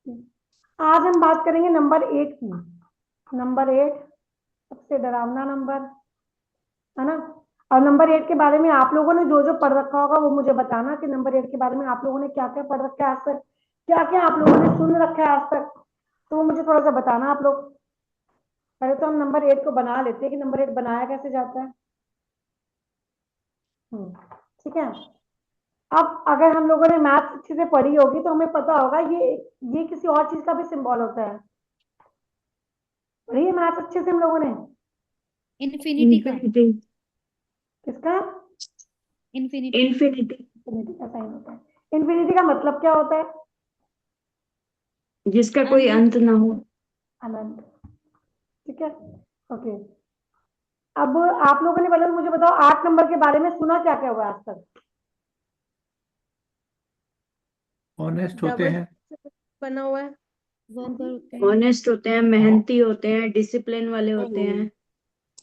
आज हम बात करेंगे नंबर 8 की। नंबर 8 सबसे डरावना नंबर है ना। और नंबर 8 के बारे में आप लोगों ने जो जो पढ़ रखा होगा वो मुझे बताना कि नंबर 8 के बारे में आप लोगों ने क्या क्या पढ़ रखा है आज तक, क्या क्या आप लोगों ने सुन रखा है आज तक। तो वो मुझे थोड़ा सा बताना आप लोग। पहले तो हम नंबर 8 को बना लेते हैं कि नंबर 8 बनाया कैसे जाता है। ठीक है। अब अगर हम लोगों ने मैथ्स अच्छे से पढ़ी होगी तो हमें पता होगा ये किसी और चीज का भी सिंबल होता है। पढ़ी है मैथ्स अच्छे से हम लोगों ने। इन्फिनिटी का। किसका? इन्फिनिटी। इन्फिनिटी। इन्फिनिटी का साइन होता है। इन्फिनिटी का मतलब क्या होता है? जिसका कोई अंत ना हो। अनंत। ठीक है। ओके। अब आप लोगों ने पहले मुझे बताओ 8 नंबर के बारे में सुना क्या क्या हुआ आज तक। ऑनेस्ट होते डबल हैं। बना हुआ है। वर्कर होते हैं। ऑनेस्ट होते हैं, हाँ, मेहनती होते हैं, डिसिप्लिन वाले होते हैं।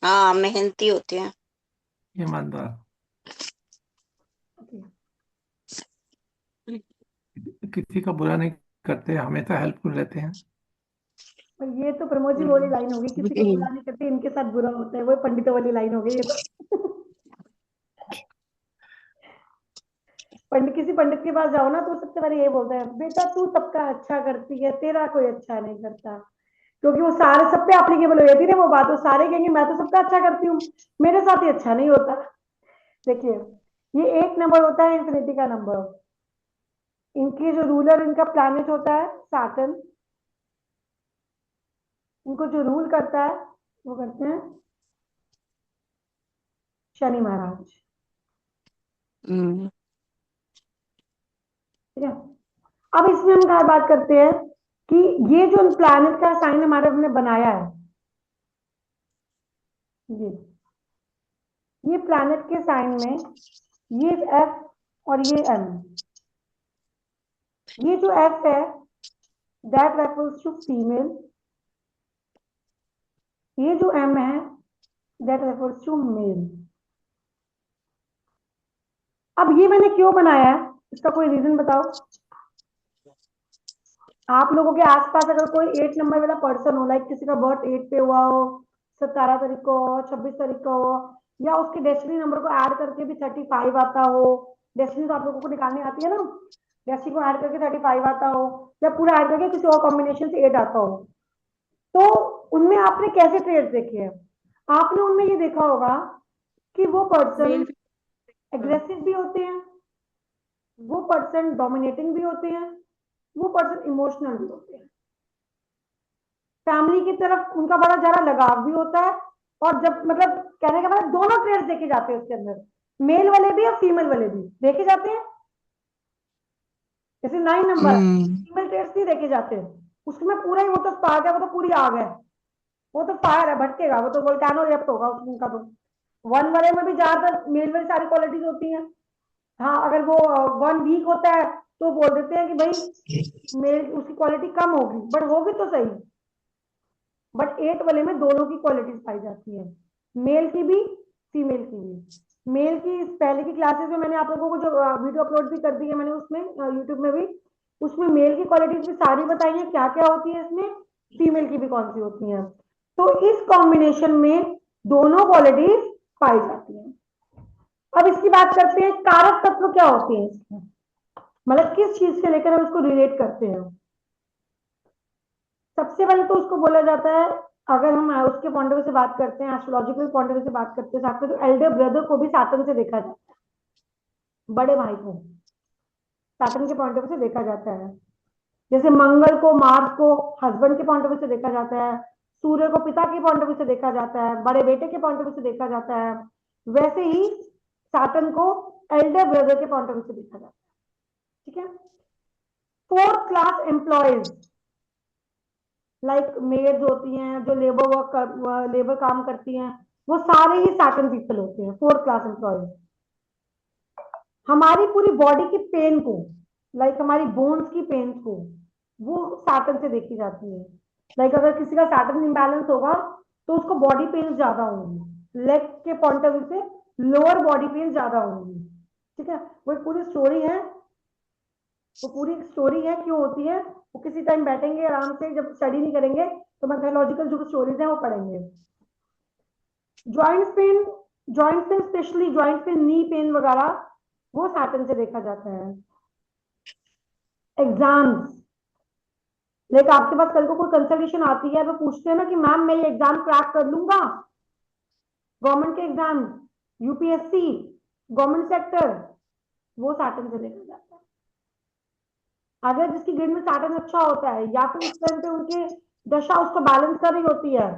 हाँ, मेहनती होते हैं। ईमानदार। okay. किसी का बुरा नहीं करते, हमेशा हेल्पफुल रहते हैं। और ये तो प्रमोद जी वाली लाइन होगी, किसी का बुरा नहीं करते इनके साथ बुरा होता है, वो पंडितों वाली लाइन हो गई ये तो। पंडित, किसी पंडित के पास जाओ ना तो सबसे पहले ये बोलते हैं, बेटा तू सबका अच्छा करती है, तेरा कोई अच्छा नहीं करता। क्योंकि वो सारे सब पे एप्लीकेबल हो जाती है वो बात, वो सारे कहेंगे मैं तो सबका अच्छा करती हूँ, मेरे साथ ही अच्छा नहीं होता। देखिए, ये 8 नंबर होता है इन्फिनिटी का नंबर। इनकी जो रूलर इनका प्लैनेट होता है सैटर्न। इनको जो रूल करता है वो करते हैं शनि महाराज। हम्म। ठीक है। अब इसमें हम क्या बात करते हैं कि ये जो प्लैनेट का साइन हमारे हमने बनाया है, ये प्लैनेट के साइन में ये एफ और ये एम। ये जो एफ है दैट रेफर्स टू फीमेल, ये जो एम है दैट रेफर्स टू मेल। अब ये मैंने क्यों बनाया है, इसका कोई रीजन बताओ। आप लोगों के आसपास अगर कोई 8 नंबर वाला पर्सन हो, लाइक किसी का बर्थ 8 पे हुआ हो, 17 तारीख को हो, 26 तारीख को हो, या उसके डेस्टिनी नंबर को ऐड करके भी 35 आता हो। डेस्टिनी तो आप लोगों को निकालनी आती है ना। डेस्टिनी को ऐड करके 35 आता हो, या पूरा ऐड करके किसी और कॉम्बिनेशन से 8 आता हो, तो उनमें आपने कैसे ट्रेड्स देखे हैं? आपने उनमें ये देखा होगा कि वो पर्सन मेल। एग्रेसिव भी होते हैं, वो पर्सन डोमिनेटिंग भी होते हैं, वो पर्सन इमोशनल भी होते हैं। फैमिली की तरफ उनका बड़ा ज्यादा लगाव भी होता है। और जब मतलब कहने का मतलब दोनों ट्रेड्स देखे जाते हैं उसके अंदर, मेल वाले भी और फीमेल वाले भी देखे जाते हैं। जैसे 9 नंबर हम्म। फीमेल ट्रेड्स नहीं देखे जाते, उसमें पूरा ही वो तो स्पार्क है, वो तो पूरी आग है, वो तो फायर है, भटकेगा, वो तो वोल्केनो एरप्ट होगा उनका तो। 1 वाले में भी ज्यादातर मेल वाली सारी क्वालिटीज होती हैं। हाँ, अगर वो 1 वीक होता है तो बोल देते हैं कि भाई मेल उसकी क्वालिटी कम होगी, बट होगी तो सही। बट 8 वाले में दोनों की क्वालिटीज पाई जाती है, मेल की भी फीमेल की भी। मेल की पहले की क्लासेस में मैंने आप लोगों को जो वीडियो अपलोड भी कर दी है मैंने उसमें यूट्यूब में भी, उसमें मेल की क्वालिटीज भी सारी बताई है क्या क्या होती है इसमें, फीमेल की भी कौन सी होती है। तो इस कॉम्बिनेशन में दोनों क्वालिटीज पाई जाती है। अब इसकी बात करते हैं कारक तत्व क्या होते हैं इसमें, मतलब किस चीज से लेकर हम इसको रिलेट करते हैं। सबसे पहले तो उसको बोला जाता है, अगर हम उसके पॉइंट ऑफ व्यू से बात करते हैं, एस्ट्रोलॉजिकल पॉइंट ऑफ व्यू से बात करते हैं साथ में, तो एल्डर ब्रदर को भी सैटर्न से देखा जाता है, बड़े भाई को सैटर्न के पॉइंट ऑफ व्यू से देखा जाता है। जैसे मंगल को, मार्स को हस्बैंड के पॉइंट ऑफ व्यू से देखा जाता है, सूर्य को पिता के पॉइंट ऑफ व्यू से देखा जाता है, बड़े बेटे के पॉइंट ऑफ व्यू से देखा जाता है। वैसे ही सैटर्न को एल्डर ब्रदर के पॉइंट ऑफ व्यू से देखा जाता है। ठीक है। Fourth class employees like maids होती हैं जो लेबर काम करती हैं, वो सारे ही सैटर्न पीपल होते हैं, फोर्थ क्लास एम्प्लॉयज। हमारी पूरी बॉडी की पेन को, लाइक हमारी बोन्स की पेन को, वो सैटर्न से देखी जाती है। लाइक अगर किसी का सैटर्न इम्बैलेंस होगा तो उसको बॉडी पेन ज्यादा होंगी, लेग के पॉइंट ऑफ व्यू से लोअर बॉडी पेन ज्यादा होंगी। ठीक है। वो एक पूरी स्टोरी है, वो पूरी स्टोरी है क्यों होती है, वो किसी टाइम बैठेंगे आराम से, जब स्टडी नहीं करेंगे तो मैथोलॉजिकल जो स्टोरीज हैं वो पढ़ेंगे। Joint pain specially joint pain, knee pain वगैरह, वो सैटर्न से देखा जाता है। एग्जाम्स, लाइक आपके पास कल को कोई कंसल्टेशन आती है, वो पूछते हैं ना कि मैम मैं ये एग्जाम क्रैक कर लूंगा, गवर्नमेंट के एग्जाम, यूपीएससी, गवर्नमेंट सेक्टर, वो सैटर्न से देखा जाता है। अगर जिसकी ग्रेड में सैटर्न अच्छा होता है या फिर उस टाइम पे उनकी दशा उसको बैलेंस कर रही होती है,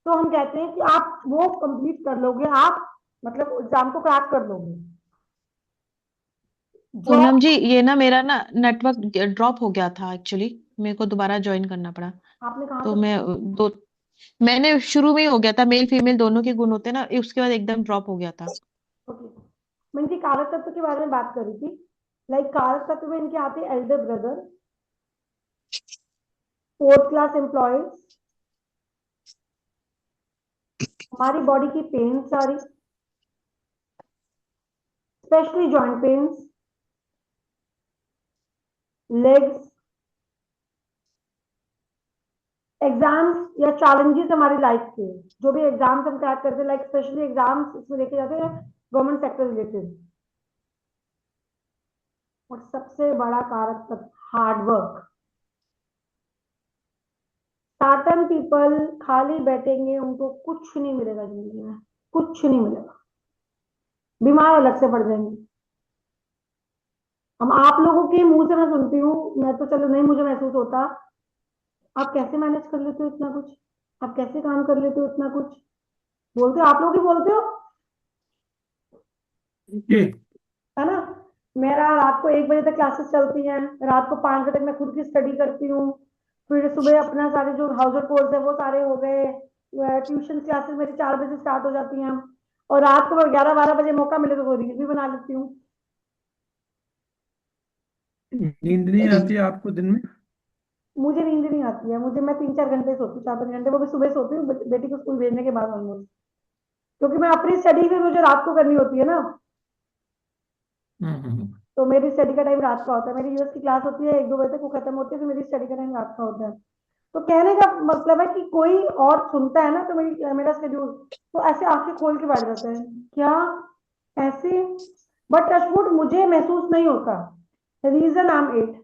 तो हम कहते हैं कि आप वो कंप्लीट कर लोगे, आप मतलब एग्जाम को क्रैक कर लोगे। पूनम जी, ये ना मेरा ना नेटवर्क ड्रॉप हो गया था एक्चुअली, मेरे को दोबारा ज्वाइन करना पड़ा। आपने कहा तो था मैं दो मैंने शुरू में ही हो गया था, मेल फीमेल दोनों के गुण होते हैं ना, उसके बाद एकदम ड्रॉप हो गया था। ओके, मैं इनकी कारक तत्व के बारे में बात कर रही थी। लाइक कारक तत्व में इनके आते हैं Elder brother, fourth class employees, हमारी बॉडी की पेन सारी, specially joint pains, legs, exams या चैलेंजेस हमारी लाइफ के, जो भी एग्जाम्स हम क्रैक करते हैं, लाइक स्पेशली एग्जाम्स इसमें देखे जाते हैं गवर्नमेंट सेक्टर रिलेटेड। और सबसे बड़ा कारक तत्व हार्ड वर्क। सैटर्न पीपल खाली बैठेंगे, उनको कुछ नहीं मिलेगा जिंदगी में, कुछ नहीं मिलेगा, बीमार अलग से पड़ जाएंगे। हम आप लोगों के मुंह से मैं सुनती हूँ, मैं तो चलो नहीं मुझे महसूस होता, आप कैसे मैनेज कर लेते हो इतना कुछ, आप कैसे काम कर लेते हो इतना कुछ, बोलते हो आप लोग ही बोलते हो, जी है ना। मेरा रात को 1 बजे तक क्लासेस चलती हैं, रात को 5 बजे तक मैं खुद की स्टडी करती हूँ, फिर सुबह अपना सारे जो हाउस कोर्स है वो सारे हो गए, ट्यूशन क्लासेस मेरी 4 बजे स्टार्ट हो जाती हैं, और रात को 11-12 बजे मौका मिले तो रील भी बना लेती हूँ। नींद नहीं आती आपको दिन में? मुझे नींद नहीं आती है, मुझे मैं 3-4 घंटे सोती हूँ, 4-5 घंटे, वो भी सुबह सोती हूँ बेटी को स्कूल भेजने के बाद ऑलमोस्ट, क्योंकि मैं अपनी स्टडी भी मुझे रात को करनी होती है ना, हम्म। तो मेरी स्टडी का टाइम रात का होता है, मेरी यूएस की क्लास होती है 1-2 बजे तक, वो खत्म होती है, तो मेरी स्टडी का टाइम रात का होता है। तो कहने का मतलब है कि कोई और सुनता है ना तो मेरा शेड्यूल तो ऐसे आंखें खोल के बैठ जाता है, क्या ऐसे, बट टचवुड मुझे महसूस नहीं होता। रीजन आई एम 8,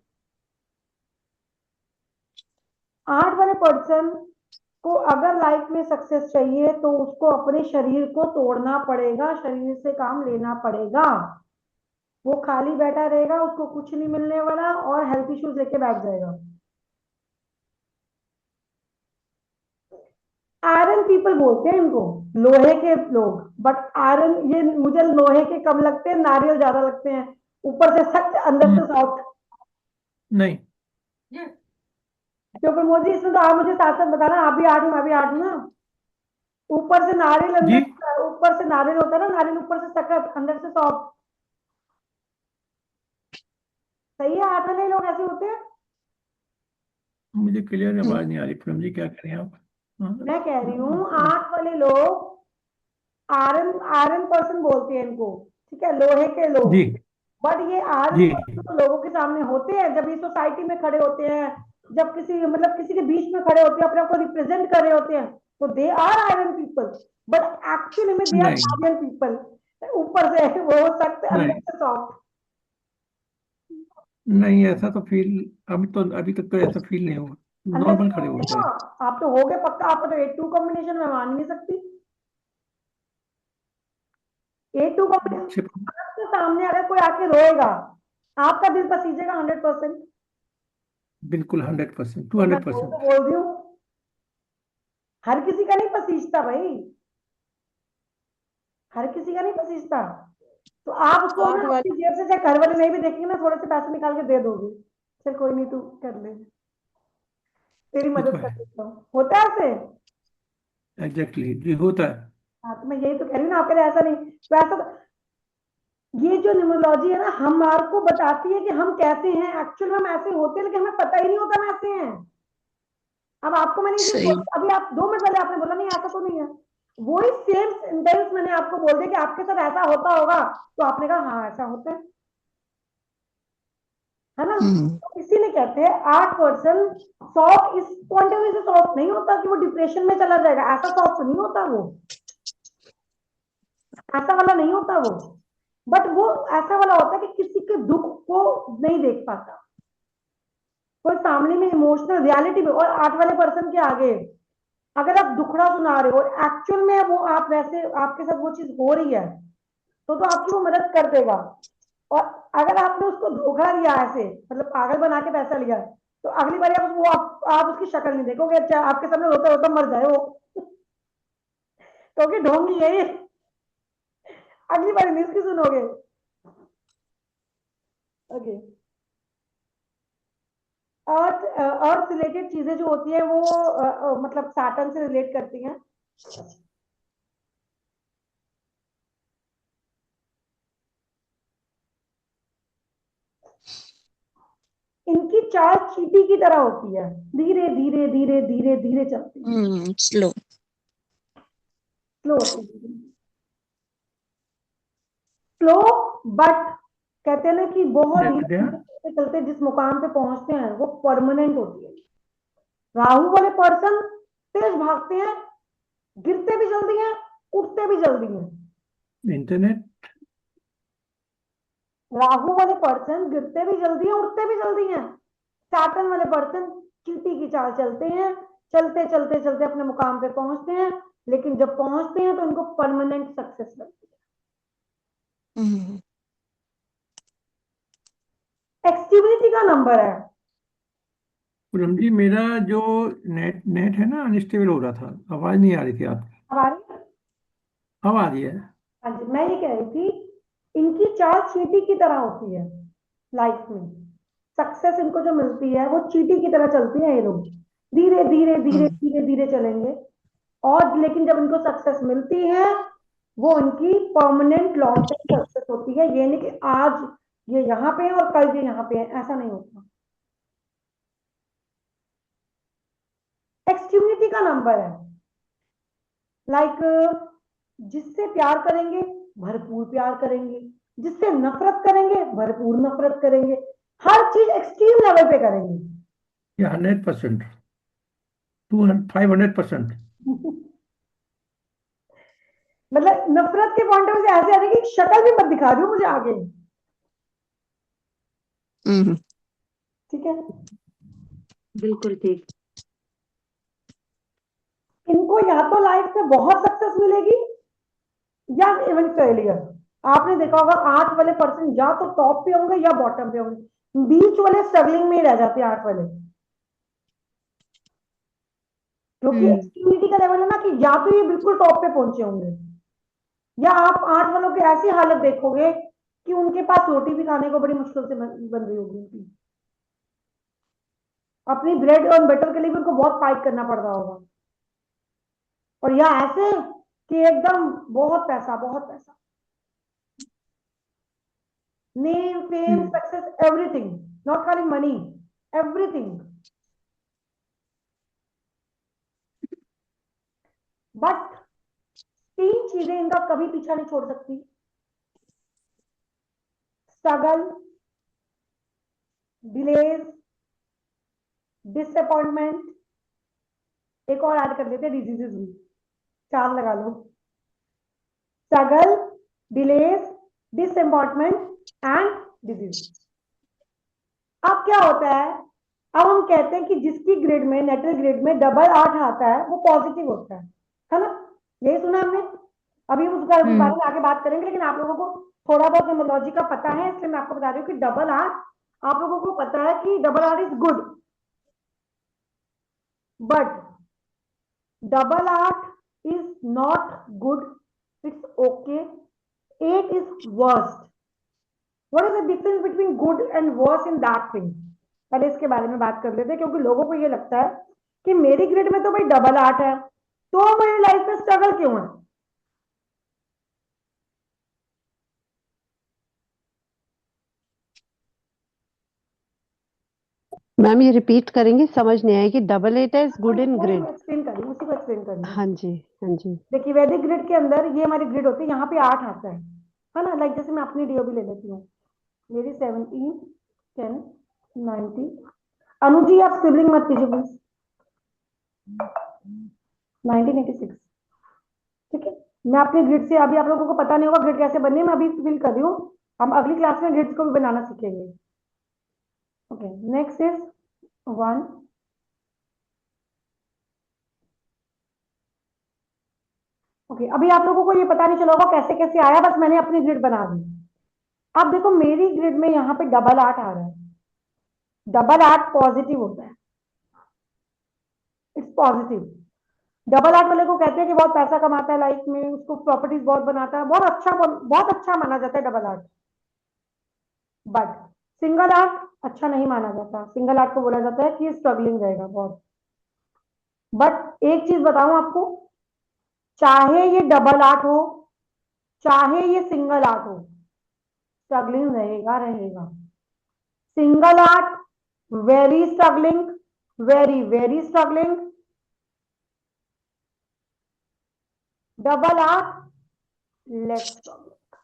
8 वाले पर्सन को अगर लाइफ में सक्सेस चाहिए तो उसको अपने शरीर को तोड़ना पड़ेगा, शरीर से काम लेना पड़ेगा। वो खाली बैठा रहेगा, उसको कुछ नहीं मिलने वाला, और हेल्थ इश्यूज लेके बैठ जाएगा। आयरन पीपल बोलते हैं इनको, लोहे के लोग, बट आयरन ये मुझे लोहे के कम लगते हैं, नारियल ज्यादा लगते हैं, ऊपर से सख्त अंदर से सॉफ्ट। नहीं क्योंकि मोदी इसमें तो आप मुझे साथ साथ बताना, आप भी 8 हूँ मैं भी 8 हूँ ना। ऊपर से नारियल जी, अंदर, ऊपर से नारियल होता है ना, नारियल ऊपर से सख्त अंदर से सॉफ्ट। सही है, 8 वाले लोग ऐसे होते हैं। मुझे क्लियर आवाज नहीं आ रही पूनम जी, क्या कह रही हैं आप? हाँ, मैं कह रही हूँ 8 वाले लोग आयरन आयरन पर्सन बोलते हैं इनको, ठीक है, लोहे के लोग। जी बट ये आयरन जी पर्सन तो लोगों के सामने होते हैं जब ये सोसाइटी में खड़े होते हैं, जब किसी मतलब किसी के बीच में खड़े होते हैं, अपने आप को रिप्रेजेंट कर रहे होते हैं, तो they are iron people, but actually में दे आर नहीं आयरन पीपल। ऊपर से वो सख्त, अंदर नहीं से सॉफ्ट। नहीं, ऐसा तो फील अभी तक तो ऐसा फील नहीं हुआ, अंदर नॉर्मल से खड़े होते होते हो हैं। आप तो हो गए पक्का, आपको तो 8-2 कॉम्बिनेशन में मान नहीं सकती। 8-2 कॉम्बिनेशन छिप के सामने अगर कोई आके रोएगा, आपका दिल पसीजेगा 100%। बिल्कुल 100%, तो मैं 200%। तो बोल रही हूँ, हर किसी का नहीं पसीजता भाई, हर किसी का नहीं पसीजता। तो आप उसको ना 8 वाले अपनी जेब से, चाहे घर वाले नहीं भी देखेंगे ना, थोड़े से पैसे निकाल के दे दोगे, चल कोई नहीं तू कर ले, तेरी ये तो मदद कर है, देता हूँ, होता है ऐसे। एग्जैक्टली जी, होता है। हाँ, तो मैं यही तो कह रही हूँ ना, आपके लिए ऐसा नहीं, तो ऐसा ये जो न्यूमरोलॉजी है ना हमारे को बताती है कि हम कैसे हैं, एक्चुअल में हम ऐसे होते हैं, लेकिन हमें पता ही नहीं होता हम ऐसे हैं। अब आपको मैंने जो सही। अभी आप 2 मिनट पहले आपने बोला नहीं ऐसा तो नहीं है, वही सेम सेंटेंस मैंने आपको बोल दिया कि आपके साथ ऐसा होता होगा, तो आपने कहा हाँ ऐसा होता है है ना। हम्म तो इसीलिए कहते हैं 8% सॉफ्ट, इस पॉइंट ऑफ व्यू से सॉफ्ट नहीं होता कि वो डिप्रेशन में चला जाएगा, ऐसा सॉफ्ट नहीं होता वो, ऐसा वाला नहीं होता वो, बट वो ऐसा वाला होता है कि किसी के दुख को नहीं देख पाता, कोई फैमिली में इमोशनल रियलिटी में। और 8 वाले पर्सन के आगे अगर आप दुखड़ा सुना रहे हो और एक्चुअल में वो आप वैसे आपके साथ वो चीज हो रही है, तो आपकी वो मदद कर देगा। और अगर आपने उसको धोखा दिया ऐसे, मतलब पागल बना के पैसा लिया, तो अगली बार आप उसकी शक्ल नहीं देखोगे, अच्छा आपके सामने रोता रोता मर जाए वो क्योंकि ढोंगी है ये, अगली बार नहीं उसकी सुनोगे। ओके, अर्थ रिलेटेड चीजें जो होती है वो मतलब सैटर्न से रिलेट करती हैं। इनकी चाल चींटी की तरह होती है, धीरे धीरे धीरे धीरे धीरे चलती है, स्लो। स्लो होती है, स्लो, बट कहते हैं ना कि बहुत धीरे देखते हैं। चलते चलते जिस मुकाम पे पहुंचते हैं वो परमानेंट होती है। राहु वाले पर्सन तेज भागते हैं, गिरते भी जल्दी हैं, उठते भी जल्दी हैं। इंटरनेट। राहु वाले पर्सन गिरते भी जल्दी हैं, उठते भी जल्दी हैं। सैटर्न वाले पर्सन चींटी की चाल चलते हैं, चलते चलते चलते अपने मुकाम पे पहुंचते हैं, लेकिन जब पहुंचते हैं तो इनको परमानेंट सक्सेस मिलती हम्म है। एक्सटिबिलिटी का नंबर है। पूनम जी, मेरा जो नेट नेट है ना, अनस्टेबल हो रहा था, आवाज नहीं आ रही थी आपकी। हमारी, अब आ रही है। हाँ जी, मैं ये कह रही थी इनकी चाल चींटी की तरह होती है लाइफ में। सक्सेस इनको जो मिलती है वो चींटी की तरह चलती है ये लोग, धीरे धीरे धीरे हम्म धीरे धीरे चलेंगे। और लेकिन जब इनको सक्सेस मिलती है वो इनकी परमानेंट लॉन्ग टर्म सक्सेस होती है। ये नहीं कि आज ये यहाँ पे है और कल ये यहाँ पे है, ऐसा नहीं होता। एक्सट्रीमिटी का नंबर है, लाइक जिससे प्यार करेंगे भरपूर प्यार करेंगे, जिससे नफरत करेंगे भरपूर नफरत करेंगे, हर चीज एक्सट्रीम लेवल पे करेंगे। ये 100%, 500%। मतलब नफरत के पॉइंट ऑफ व्यू से ऐसे आ रही है कि शक्ल भी मत दिखा रही हो मुझे आगे, हम्म ठीक है। बिल्कुल ठीक। इनको या तो लाइफ में बहुत सक्सेस मिलेगी या इवन फेलियर। आपने देखा होगा 8 वाले पर्सन या तो टॉप पे होंगे या बॉटम पे होंगे, बीच वाले स्ट्रगलिंग में ही रह जाते हैं 8 वाले। क्योंकि हम्म एक्सट्रीमिटी का लेवल है ना कि या तो ये बिल्कुल टॉप पे पहुंचे होंगे, या आप 8 वालों की ऐसी हालत देखोगे कि उनके पास रोटी भी खाने को बड़ी मुश्किल से बन रही होगी उनकी, अपनी ब्रेड और बटर के लिए भी उनको बहुत फाइट करना पड़ रहा होगा। और या ऐसे कि एकदम बहुत पैसा, बहुत पैसा, name fame hmm success everything, not खाली मनी, एवरीथिंग। बट 3 चीजें इनका कभी पीछा नहीं छोड़ सकती, स्ट्रगल, डिलेज, डिसअपॉइंटमेंट। एक और ऐड कर देते हैं, डिजीजेस भी, 4 लगा लो, struggle, delays, disappointment and disease. अब क्या होता है, अब हम कहते हैं कि जिसकी ग्रेड में, नेटल ग्रेड में डबल 8 आता है वो पॉजिटिव होता है ना। यही सुना हमने। अभी हम उसका बारे में आगे बात करेंगे, लेकिन आप लोगों को थोड़ा बहुत न्यूमरोलॉजी का पता है, इसलिए मैं आपको बता रही हूँ कि डबल 8, आप लोगों को पता है कि double 8 is good, but double 8 is not good, it's okay, 8 is worst. What is the difference between good and worse in that thing, पहले इसके बारे में बात कर लेते हैं। क्योंकि लोगों को ये लगता है कि मेरी ग्रेड में तो भाई डबल 8 है, तो मेरी लाइफ में स्ट्रगल क्यों है। मैम ये रिपीट करेंगे, समझ नहीं आया कि डबल एट है गुड इन ग्रिड। एक्सप्लेन करिए, उसी को एक्सप्लेन करिए। हाँ जी, हाँ जी। देखिए वैदिक ग्रिड के अंदर ये हमारी ग्रिड होती है, यहाँ पे 8 आता है ना। लाइक जैसे मैं अपनी डीओबी ले लेती हूँ, मेरी 17, 10, 90। अनु जी आप सिबलिंग मत कीजिए प्लीज। 1986। ठीक है, मैं अपने ग्रिड से, अभी आप लोगों को पता नहीं होगा ग्रिड कैसे बनने, मैं अभी फिल कर रही हूँ। हम अगली क्लास में ग्रिड्स को भी बनाना सीखेंगे। Okay, next is 1। ओके, अभी आप लोगों को ये पता नहीं चला होगा कैसे कैसे आया, बस मैंने अपनी ग्रिड बना दी। अब देखो मेरी ग्रिड में यहाँ पे डबल 8 आ रहा है। डबल 8 पॉजिटिव होता है, इट्स पॉजिटिव। डबल 8 वाले को कहते हैं कि बहुत पैसा कमाता है लाइफ में, उसको प्रॉपर्टीज बहुत बनाता है, बहुत अच्छा माना जाता है डबल 8। बट सिंगल 8 अच्छा नहीं माना जाता। सिंगल 8 को बोला जाता है कि स्ट्रगलिंग रहेगा बहुत। बट एक चीज बताऊं आपको, चाहे ये डबल 8 हो, चाहे ये सिंगल 8 हो, स्ट्रगलिंग रहेगा रहेगा। Single 8 very struggling, very very struggling. Double 8 less struggling.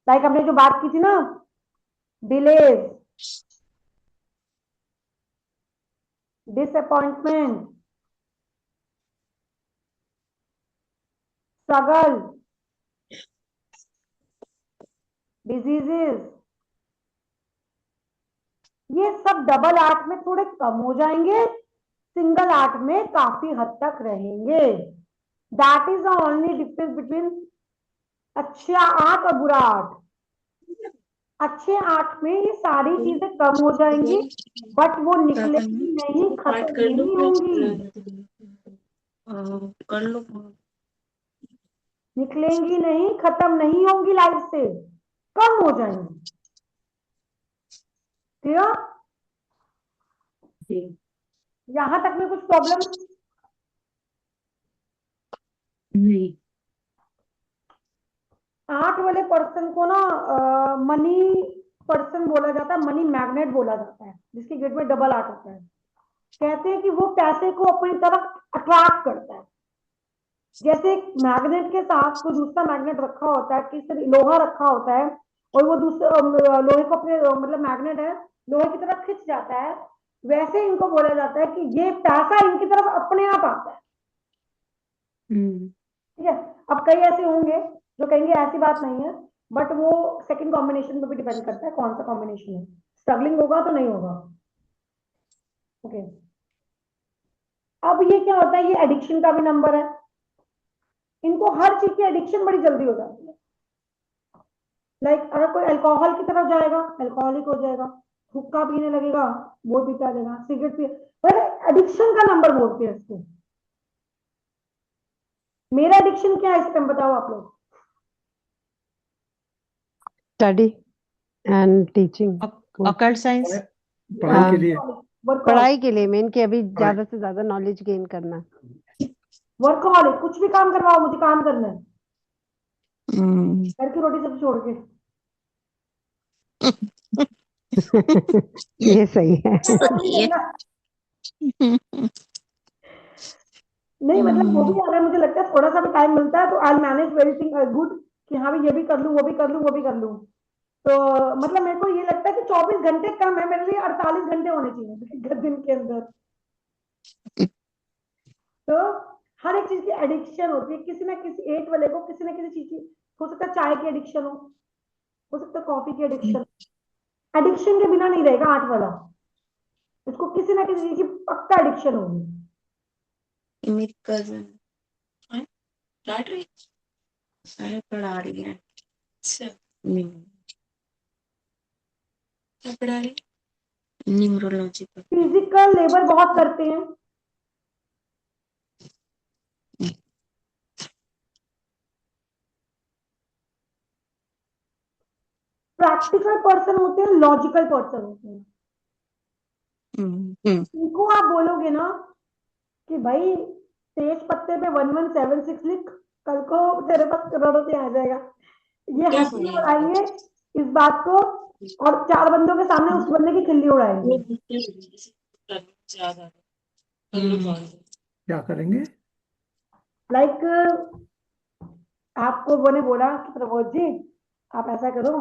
Like हमने जो बात की थी ना, डिलेज, disappointment, struggle, diseases, ये सब डबल 8 में थोड़े कम हो जाएंगे, सिंगल 8 में काफी हद तक रहेंगे। That is the only difference between अच्छा 8 और बुरा 8। अच्छे 8 में ये सारी चीजें कम हो जाएंगी, बट वो निकलेगी नहीं, पाठ खत्म कर लो नहीं होंगी। कर लो। निकलेंगी नहीं, खत्म नहीं होंगी लाइफ से, कम हो जाएंगी। क्लियर? जी यहां तक में कुछ प्रॉब्लम? नहीं। 8 वाले पर्सन को ना मनी पर्सन बोला जाता है, मनी मैग्नेट बोला जाता है, जिसकी ग्रिड में डबल 8 होता है। कहते हैं कि वो पैसे को अपनी तरफ अट्रैक्ट करता है। जैसे एक मैग्नेट के साथ कोई दूसरा मैग्नेट रखा होता है, किसी लोहा रखा होता है, और वो दूसरे लोहे को अपने मतलब मैग्नेट है, लोहे की तरफ खिंच जाता है, वैसे इनको बोला जाता है कि ये पैसा इनकी तरफ अपने आप आता है। ठीक है, अब कई ऐसे होंगे जो कहेंगे ऐसी बात नहीं है, बट वो सेकंड कॉम्बिनेशन पे भी डिपेंड करता है कौन सा कॉम्बिनेशन है, स्ट्रगलिंग होगा तो नहीं होगा। ओके, अब ये क्या होता है, ये एडिक्शन का भी नंबर है। इनको हर चीज की एडिक्शन बड़ी जल्दी हो जाती है। लाइक अगर कोई अल्कोहल की तरफ जाएगा, अल्कोहलिक हो जाएगा, हुक्का पीने लगेगा, वो पीता जाएगा, सिगरेट पी, एडिक्शन का नंबर बोलते हैं इसको। मेरा एडिक्शन क्या है इस टाइम बताओ आप लोग? Study and teaching, occult science. पढ़ाई के लिए। पढ़ाई के लिए मेन कि अभी ज्यादा से ज्यादा नॉलेज गेन करना है। वर्कहॉलिक, कुछ भी काम करवाओ, मुझे काम करना है, हम्म, घर की रोटी सब छोड़ के। ये सही है। सही है। नहीं मतलब वो भी अगर मुझे लगता है थोड़ा सा भी टाइम मिलता है तो I manage very thing good, कि हाँ भी ये भी कर लूँ, वो भी कर लूँ, वो भी कर लूँ। तो मतलब मेरे को ये लगता है कि 24 घंटे कम है मेरे लिए, 48 घंटे होने चाहिए दिन के अंदर। तो हर एक चीज की एडिक्शन होती है, किसी ना किसी 8 वाले को किसी ना किसी चीज की, हो सकता है चाय की एडिक्शन हो सकता है कॉफी की एडिक्शन। एडिक्शन के बिना नहीं रहेगा 8 वाला, उसको किसी ना किसी चीज की पक्का एडिक्शन होगी। ये मेरी कजन डांट रही है, पढ़ा रही है। अच्छा क्या पढ़ा रही? न्यूरोलॉजी पर। फिजिकल लेबर बहुत करते हैं, प्रैक्टिकल पर्सन होते हैं, लॉजिकल पर्सन होते हैं। इनको आप बोलोगे ना कि भाई तेज पत्ते पे 1176 लिख, कल को तेरे पास करोड़ रुपया आ जाएगा, ये हंसी उड़ाएंगे इस बात को, और 4 बंदों के सामने उस बंदे की खिल्ली उड़ाएंगे। क्या करेंगे? लाइक आपको वो ने बोला कि प्रमोद जी आप ऐसा करो,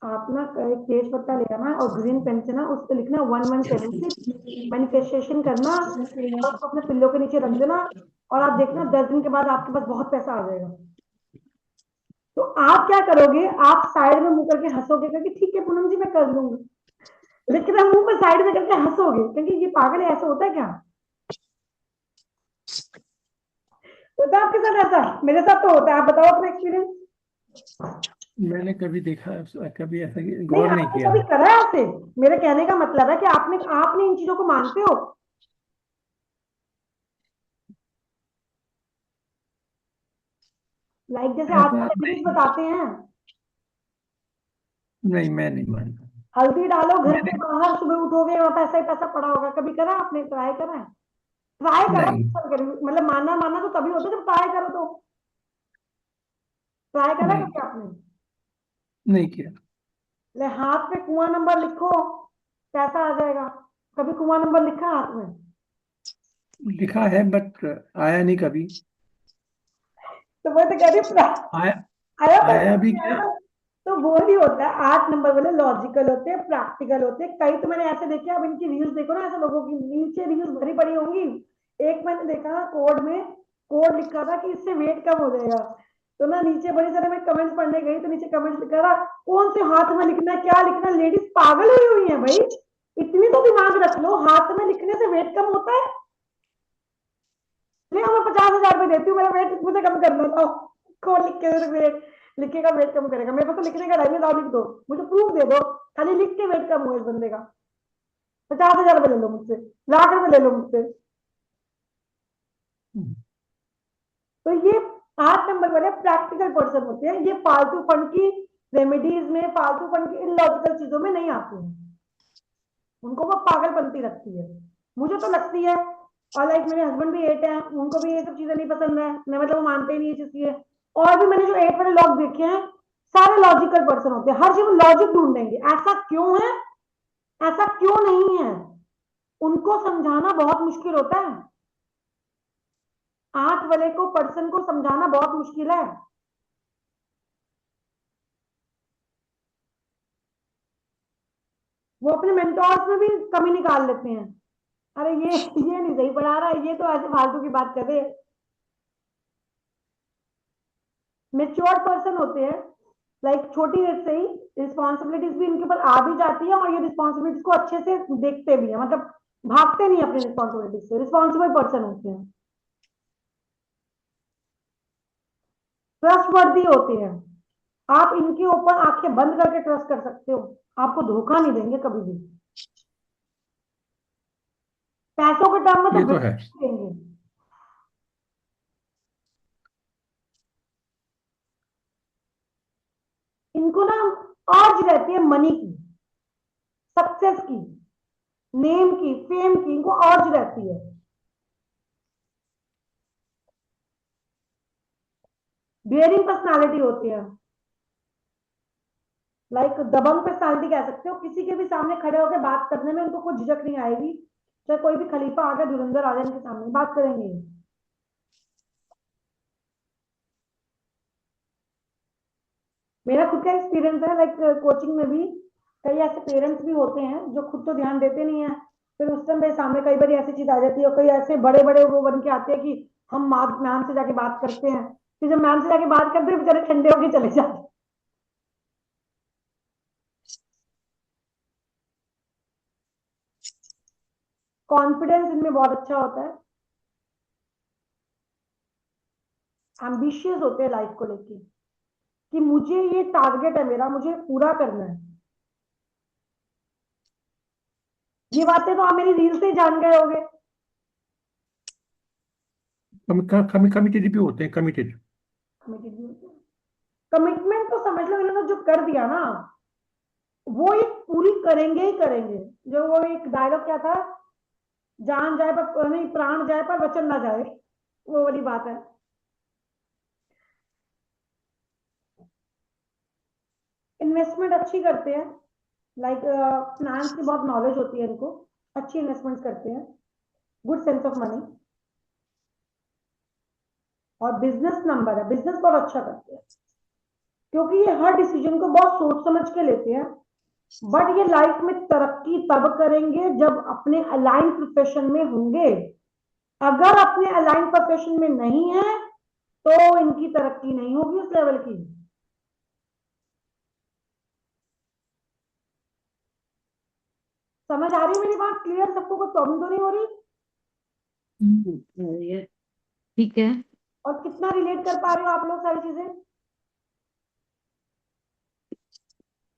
आप ना एक तेज पत्ता ले आना और ग्रीन पेन से ना उस पर लिखना 1176, मैनिफेस्टेशन करना और उसको अपने पिल्लों के नीचे रख देना, और आप देखना 10 दिन के बाद आपके पास बहुत पैसा आ जाएगा। तो आप क्या करोगे, आप साइड में मुंह करके हंसोगे कि ठीक है पूनम जी मैं कर लूंगी, लेकिन आप मुंह पर साइड में करके हंसोगे क्योंकि ये पागल है, ऐसा होता है क्या? होता है आपके साथ ऐसा? मेरे साथ तो होता है, आप बताओ अपना एक्सपीरियंस। मैंने कभी देखा, कभी ऐसा नहीं गौर नहीं आपने किया। कभी करा है ऐसे? मेरे कहने का मतलब है कि आपने इन चीजों को मानते हो? लाइक जैसे ऐसा आजकल रील्स नहीं, बताते हैं, नहीं मैं नहीं मानता। हल्दी डालो घर मैंने के बाहर, सुबह उठोगे वहां पैसा ही पैसा पड़ा होगा। कभी करा आपने? ट्राई करा है? ट्राई करा नहीं, मतलब मानना मानना तो तभी होता है जब ट्राई करो। तो ट्राई करा नहीं कभी आपने? नहीं किया। ले हाथ पे कुआं नंबर लिखो, पैसा आ जाएगा। कभी कुआं नंबर लिखा हाथ में? लिखा है बट आया नहीं कभी। तो मैं तो कह रही हूँ, आया, आया पर आया भी नहीं क्या। आया। तो वो ही होता है, 8 नंबर वाले लॉजिकल होते हैं, प्रैक्टिकल होते हैं। कई तो मैंने ऐसे देखे, अब इनकी रील्स देखो ना, ऐसे लोगों की नीचे रील्स भरी पड़ी होंगी। एक मैंने देखा कोड में, कोड लिखा था कि इससे वेट कम हो जाएगा। तो ना नीचे बड़ी सारे मैं कमेंट्स पढ़ने गई, तो नीचे कमेंट्स लिखा था कौन से हाथ में लिखना है, क्या लिखना है, लेडीज पागल हुई हुई है भाई। इतनी तो दिमाग रख लो, हाथ में लिखने से वेट कम होता है? नहीं मैं 50,000 रुपये देती हूँ, मेरा वेट मुझे कम करना था। कौन लिख के वेट लिखेगा, वेट कम करेगा? मेरे पास तो लिखने का टाइम है, लिख दो, मुझे प्रूफ दे दो, खाली लिख के वेट कम हुआ इस बंदे का। 50,000 रुपये ले लो मुझसे, लाख रुपए ले लो मुझसे। तो ये 8 नंबर वाले प्रैक्टिकल पर्सन होते हैं, ये फालतू फंड की रेमेडीज में, फालतू फंड की इलॉजिकल चीजों में नहीं आते हैं। उनको वो पागलपंती लगती है, मुझे तो लगती है। और लाइक मेरे हस्बैंड भी 8 है, उनको भी ये सब चीजें नहीं पसंद है, मैं मतलब वो मानते ही नहीं ये चीज है। और भी मैंने जो 8 वाले लोग देखे हैं, सारे लॉजिकल पर्सन होते हैं, हर चीज में लॉजिक ढूंढेंगे। ऐसा क्यों है, ऐसा क्यों नहीं है, उनको समझाना बहुत मुश्किल होता है। 8 वाले को पर्सन को समझाना बहुत मुश्किल है। वो अपने मेंटोर्स में भी कमी निकाल लेते हैं, अरे ये नहीं सही पढ़ा रहा है, ये तो ऐसे फालतू की बात कर रहे हैं। मेच्योर पर्सन होते हैं, लाइक छोटी एज से ही रिस्पॉन्सिबिलिटीज भी इनके ऊपर आ भी जाती है, और ये रिस्पॉन्सिबिलिटीज को अच्छे से देखते भी है, मतलब भागते नहीं अपनी रिस्पॉन्सिबिलिटीज से, रिस्पॉन्सिबल पर्सन होते हैं। ट्रस्टवर्दी होते हैं, आप इनके ऊपर आंखें बंद करके ट्रस्ट कर सकते हो, आपको धोखा नहीं देंगे कभी भी। पैसों के टर्म में तो ये तो बिल्कुल है। नहीं देंगे। इनको ना अर्ज रहती है मनी की, सक्सेस की, नेम की, फेम की, इनको अर्ज रहती है। डेयरिंग पर्सनालिटी होती है, लाइक दबंग पर्सनालिटी कह सकते हो, किसी के भी सामने खड़े होकर बात करने में इनको कोई झिझक नहीं आएगी। चाहे कोई भी खलीफा आ गया, धुरंधर आ जाए, इनके सामने बात करेंगे। मेरा खुद का एक्सपीरियंस है, लाइक कोचिंग में भी कई ऐसे पेरेंट्स भी होते हैं जो खुद तो ध्यान देते नहीं है, फिर उस टाइम मेरे सामने कई बार ऐसी चीज आ जाती है, और कई ऐसे बड़े बड़े वो बन के आते हैं कि हम मैम से जाके बात करते हैं। फिर जब मैम से जाके बात करते हैं, बेचारे ठंडे होके चले जाते हैं। कॉन्फिडेंस इनमें बहुत अच्छा होता है, एम्बिशियस होते हैं लाइफ को लेके, कि मुझे ये टारगेट है मेरा, मुझे पूरा करना है। ये बातें तो आप मेरी रील से ही जान गए होंगे। कमिटेड भी होते हैं, कमिटेड। कमिटमेंट तो समझ लो इन्होंने जो कर दिया ना, वो ये पूरी करेंगे ही करेंगे। जो वो एक डायलॉग क्या था, जान जाए पर नहीं, प्राण जाए पर वचन ना जाए, वो वाली बात है। इन्वेस्टमेंट अच्छी करते हैं, लाइक फाइनेंस की बहुत नॉलेज होती है इनको, अच्छी इन्वेस्टमेंट करते हैं, गुड सेंस ऑफ मनी। और बिजनेस नंबर है, बिजनेस बहुत अच्छा करते हैं, क्योंकि ये हर डिसीजन को बहुत सोच समझ के लेते हैं। बट ये लाइफ में तरक्की तब करेंगे जब अपने अलाइन प्रोफेशन में होंगे। अगर अपने अलाइन प्रोफेशन में नहीं है तो इनकी तरक्की नहीं होगी उस लेवल की। समझ आ रही है मेरी बात? क्लियर? सबको कोई प्रॉब्लम तो नहीं हो रही? ये ठीक है। और कितना रिलेट कर पा रहे हो आप लोग सारी चीजें?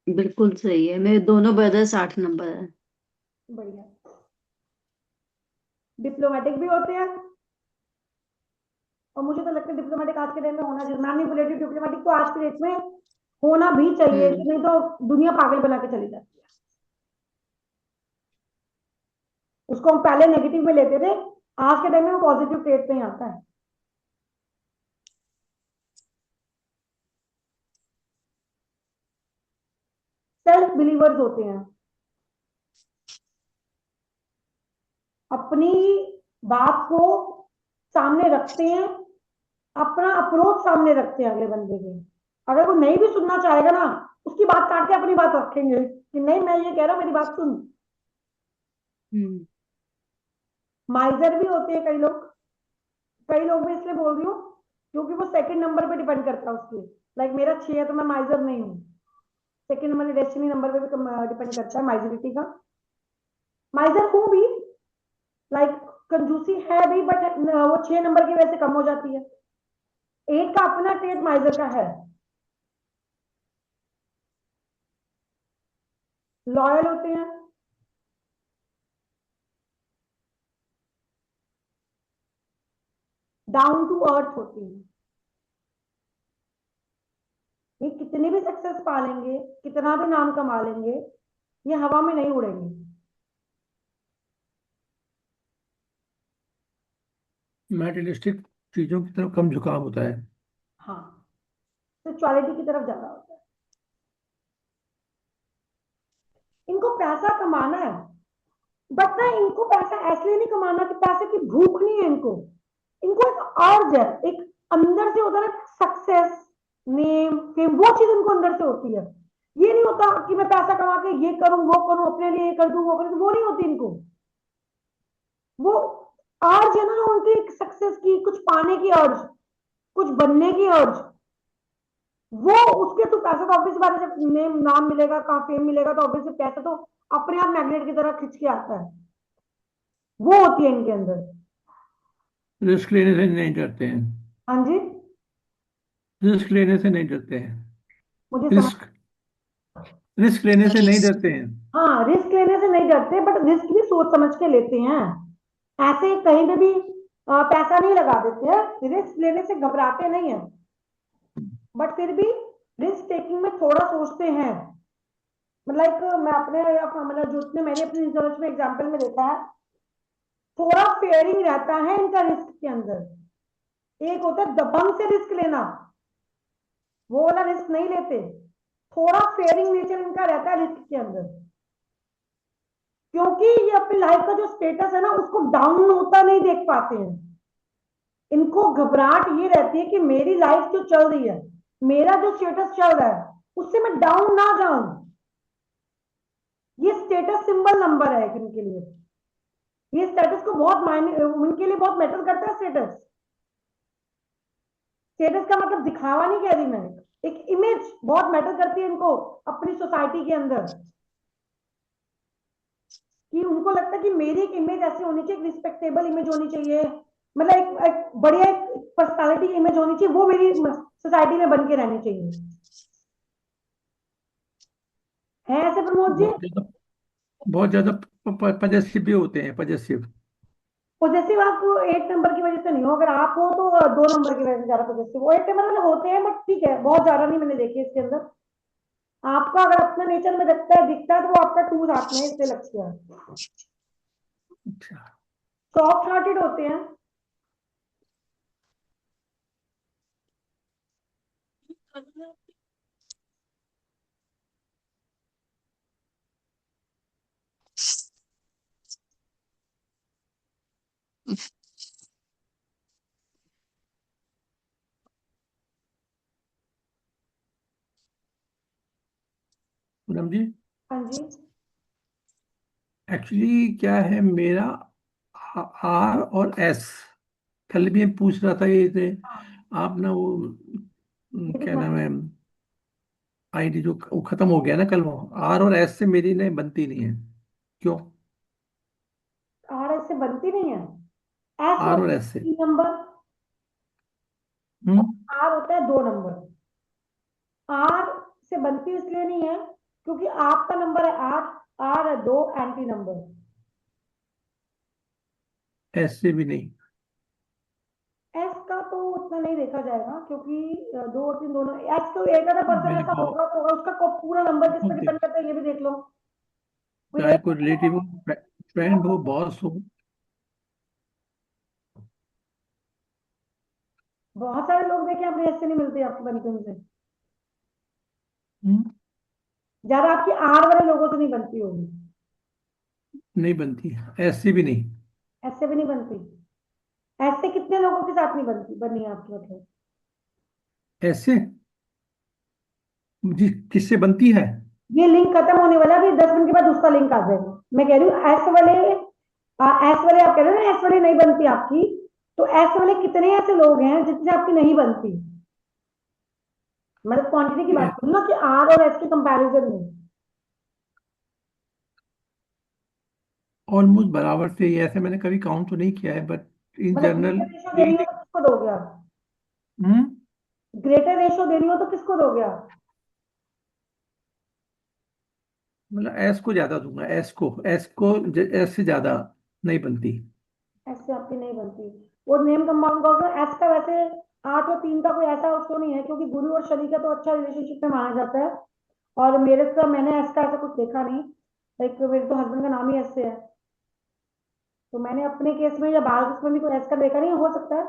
बिल्कुल सही है, मेरे दोनों ब्रदर्स 8 नंबर है। बढ़िया। डिप्लोमेटिक भी होते हैं, और मुझे तो लगता है डिप्लोमेटिक आज के टाइम में होना चाहिए। मैनिपुलेटिव डिप्लोमेटिक तो आज के डेट में होना भी चाहिए, हम्म। नहीं तो दुनिया पागल बना के चली जाती है। उसको हम पहले नेगेटिव में लेते थे, आज के टाइम में वो पॉजिटिव ट्रेड में आता है। सेल्फ बिलीवर्स होते हैं, अपनी बात को सामने रखते हैं, अपना अप्रोच सामने रखते हैं अगले बंदे के। अगर वो नहीं भी सुनना चाहेगा ना, उसकी बात काट के अपनी बात रखेंगे कि नहीं मैं ये कह रहा हूं, मेरी बात सुन। हम्म। माइजर भी होते हैं कई लोग। कई लोग मैं इसलिए बोल रही हूँ क्योंकि वो सेकंड नंबर पे डिपेंड करता है उसके। लाइक मेरा 6 है तो मैं माइजर नहीं हूँ। सेकंड नंबर डेस्टिनी नंबर पे भी डिपेंड करता है माइजरिटी का। माइजर हूँ भी, लाइक कंजूसी है भी, बट वो 6 नंबर की वजह से कम हो जाती है। 8 का अपना ट्रेड माइजर का है। लॉयल होते हैं, डाउन टू अर्थ होते हैं। ये कितने भी सक्सेस पा लेंगे, कितना भी नाम कमा लेंगे, ये हवा में नहीं उड़ेंगे। मटेरियलिस्टिक चीजों की तरफ कम झुकाव होता है। हाँ, स्पिरिचुअलिटी की तरफ ज्यादा होता है। इनको पैसा कमाना है, बट ना इनको पैसा ऐसे नहीं कमाना कि पैसे की भूख नहीं है इनको। इनको एक अर्ज है, एक अंदर से होता है ना, सक्सेस, नेम, फेम, वो चीज इनको अंदर से होती है। ये नहीं होता कि मैं पैसा कमा के ये करूं वो करूं, अपने लिए ये कर दूं वो कर दूं, वो नहीं होती इनको। वो अर्ज है ना उनकी, एक सक्सेस की, कुछ पाने की अर्ज, कुछ बनने की अर्ज। वो उसके तो पैसा तो ऑब्वियस बात है, जब नेम नाम मिलेगा, कहाँ फेम मिलेगा, तो ऑब्वियस पैसा तो अपने आप मैग्नेट की तरह खिंच के आता है। वो होती है इनके अंदर। रिस्क लेने से नहीं डरते हैं। हाँ जी, रिस्क लेने से नहीं डरते हैं। मुझे समझ। रिस्क रिस्क लेने से नहीं डरते हैं। हाँ, रिस्क लेने से नहीं डरते, बट रिस्क भी सोच समझ के लेते हैं। ऐसे कहीं पे भी पैसा नहीं लगा देते हैं। रिस्क लेने से घबराते नहीं है, बट फिर भी रिस्क टेकिंग में थोड़ा सोचते हैं। मतलब मैं अपने मतलब जो उसने मैंने अपनी रिसर्च में एग्जांपल में देखा है, थोड़ा फेयरिंग रहता है इनका रिस्क के अंदर। एक होता है दबंग से रिस्क लेना, वो वाला रिस्क नहीं लेते। थोड़ा फेयरिंग नेचर इनका रहता है रिस्क के अंदर, क्योंकि ये अपनी लाइफ का जो स्टेटस है ना उसको डाउन होता नहीं देख पाते हैं। इनको घबराहट ये रहती है कि मेरी लाइफ जो चल रही है, मेरा जो स्टेटस चल रहा है, उससे मैं डाउन ना जाऊं। ये स्टेटस सिंबल नंबर है इनके लिए। ये स्टेटस को बहुत मायने, उनके लिए बहुत मैटर करता है स्टेटस। स्टेटस का मतलब दिखावा नहीं कह रही मैं, एक इमेज बहुत मैटर करती है इनको अपनी सोसाइटी के अंदर। कि उनको लगता है कि मेरी एक इमेज ऐसी होनी चाहिए, एक रिस्पेक्टेबल इमेज होनी चाहिए, मतलब एक बढ़िया एक पर्सनालिटी इमेज होनी चाहिए, वो मेरी सोसाइटी में बन के रहनी चाहिए। है ऐसे प्रमोद जी? बहुत ज्यादा पजेसिव भी होते हैं, पजेसिव। पॉजिटिव आपको 8 नंबर की वजह से नहीं हो, अगर आप हो तो 2 नंबर की वजह से ज्यादा पॉजिटिव हो। 8 नंबर में होते हैं बट ठीक है, बहुत ज्यादा नहीं मैंने देखे इसके अंदर। आपका अगर अपना नेचर में दिखता है तो वो आपका टूल हाथ में है, इससे लगता है। अच्छा। सॉफ्ट हार्टेड होते हैं, पूनम जी, हाँ जी। एक्चुअली क्या है मेरा, आर और एस, कल भी मैं पूछ रहा था ये थे, आप ना वो दीपिक क्या नाम मलिक। है, आईडी जो वो खत्म हो गया ना कल, वो आर और एस से मेरी नहीं बनती नहीं है, क्यों? आर एस से बनती नहीं है। एस आर और होता है एस से। 3 नंबर हम्म। और आर होता है 2 नंबर। आर से बनती इसलिए नहीं है क्योंकि आपका नंबर है 8, आर है 2 एंटी नंबर। एस से भी नहीं। एस का तो उतना नहीं देखा जाएगा क्योंकि 2 और 3 दोनों। एस को एक आधा पर्सन मेरे ऐसा को होगा तो होगा, उसका पूरा नंबर किस पर देखो, डिपेंड करता है ये भी देख लो। कोई चाहे एक कोई होगा, रिलेटिव हो, फ्रेंड हो, बॉस हो। बहुत सारे लोग देखे अपने एस से नहीं मिलते आपके बनते उनसे। हम्म, ज्यादा आपकी आर वाले लोगों से नहीं बनती होगी। नहीं बनती, एस से भी नहीं। एस से भी नहीं बनती। एस से कितने लोगों के साथ नहीं बनती बनी है आपकी मतलब। एस से जी किससे बनती है? ये लिंक खत्म होने वाला है, अभी 10 मिनट के बाद उसका लिंक आ जाएगा। मैं कह रही हूँ एस वाले, एस वाले आप कह रहे हो ना एस वाले नहीं बनती आपकी। तो एस वाले कितने ऐसे लोग हैं जिनसे आपकी नहीं बनती। मतलब क्वांटिटी की बात करूँ ना कि आर और एस के कंपैरिजन में। ऑलमोस्ट बराबर से ही, ऐसे मैंने कभी काउंट तो नहीं किया है, बट इन मतलब जनरल ग्रेटर रेशो देनी यही हो देख। तो किसको दोगे आप। हम्म। ग्रेटर रेशो देनी हो तो किसको दोगे आप। मतलब एस को ज्यादा दूंगा, एस से ज्यादा नहीं बनती। एस से आपकी नहीं बनती। और नेम कंपाउंड का होगा एस का वैसे 8 और 3 का कोई ऐसा उसको नहीं है क्योंकि गुरु और शनि का तो अच्छा रिलेशनशिप में माना जाता है। और मेरे का मैंने एस का ऐसा कुछ देखा नहीं। लाइक मेरे तो हस्बैंड का नाम ही एस से है। तो मैंने अपने केस में या बाहर केस में भी कोई एस का देखा नहीं, हो सकता है